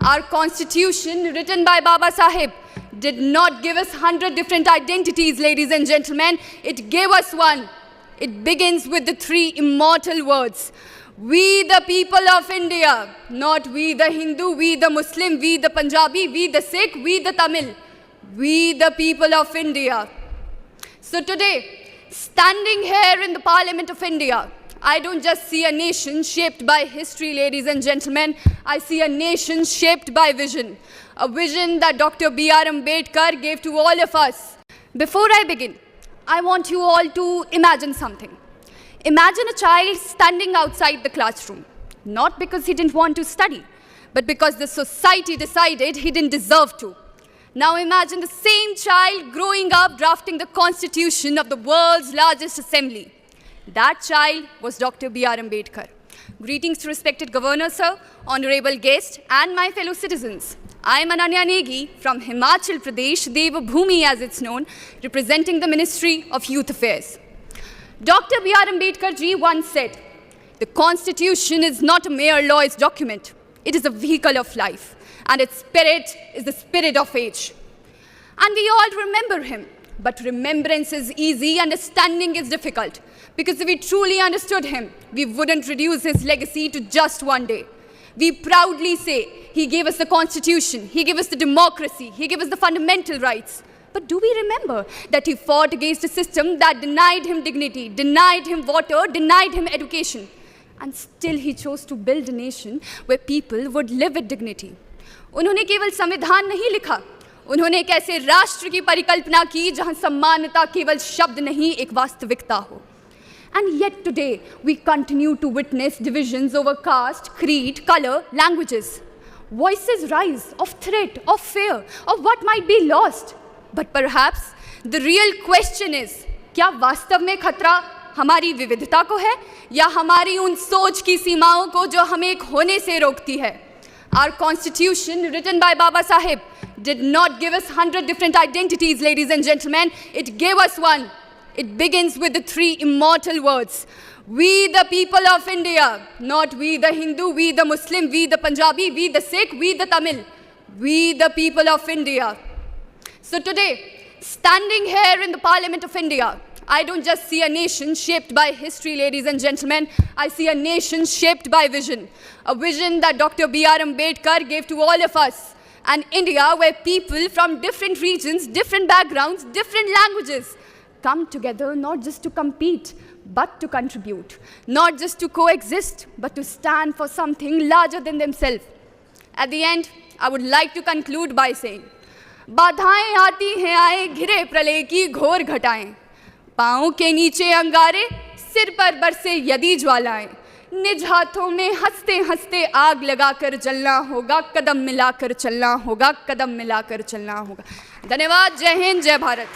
Our constitution, written by Baba Sahib, did not give us 100 different identities, ladies and gentlemen. It gave us one. It begins with the three immortal words. We the people of India, not we the Hindu, we the Muslim, we the Punjabi, we the Sikh, we the Tamil. We the people of India. So today, standing here in the Parliament of India, I don't just see a nation shaped by history, ladies and gentlemen. I see a nation shaped by vision. A vision that Dr. B.R. Ambedkar gave to all of us. Before I begin, I want you all to imagine something. Imagine a child standing outside the classroom, not because he didn't want to study, but because the society decided he didn't deserve to. Now imagine the same child growing up drafting the constitution of the world's largest assembly. That child was Dr. B.R. Ambedkar. Greetings to respected Governor Sir, honorable guest, and my fellow citizens. I am Ananya Negi from Himachal Pradesh, Devabhoomi as it's known, representing the Ministry of Youth Affairs. Dr. B.R. Ambedkar ji once said, the Constitution is not a mere law's document. It is a vehicle of life, and its spirit is the spirit of age. And we all remember him. But remembrance is easy, understanding is difficult. Because if we truly understood him, we wouldn't reduce his legacy to just one day. We proudly say, he gave us the Constitution, he gave us the democracy, he gave us the fundamental rights. But do we remember that he fought against a system that denied him dignity, denied him water, denied him education? And still he chose to build a nation where people would live with dignity. उन्होंने केवल संविधान नहीं लिखा, उन्होंने एक ऐसे राष्ट्र की परिकल्पना की जहां सम्मानता केवल शब्द नहीं एक वास्तविकता हो. And yet today we continue to witness divisions over caste, creed, color, languages. Voices rise of threat, of fear, of what might be lost. But perhaps the real question is, क्या वास्तव में खतरा हमारी विविधता को है या हमारी उन सोच की सीमाओं को जो हमें एक होने से रोकती है? Our constitution, written by Baba Sahib, did not give us 100 different identities, ladies and gentlemen. It gave us one. It begins with the three immortal words. We the people of India, not we the Hindu, we the Muslim, we the Punjabi, we the Sikh, we the Tamil. We the people of India. So today, standing here in the Parliament of India, I don't just see a nation shaped by history, ladies and gentlemen. I see a nation shaped by vision. A vision that Dr. B.R. Ambedkar gave to all of us. An India where people from different regions, different backgrounds, different languages come together not just to compete, but to contribute. Not just to coexist, but to stand for something larger than themselves. At the end, I would like to conclude by saying, बाधाएं आती हैं आए घिरे प्रलय की घोर घटाएं, पाँव के नीचे अंगारे, सिर पर बरसे यदि ज्वालाएं, निज हाथों में हंसते हंसते आग लगाकर जलना होगा, कदम मिलाकर चलना होगा, कदम मिलाकर चलना होगा. धन्यवाद. जय हिंद, जय भारत.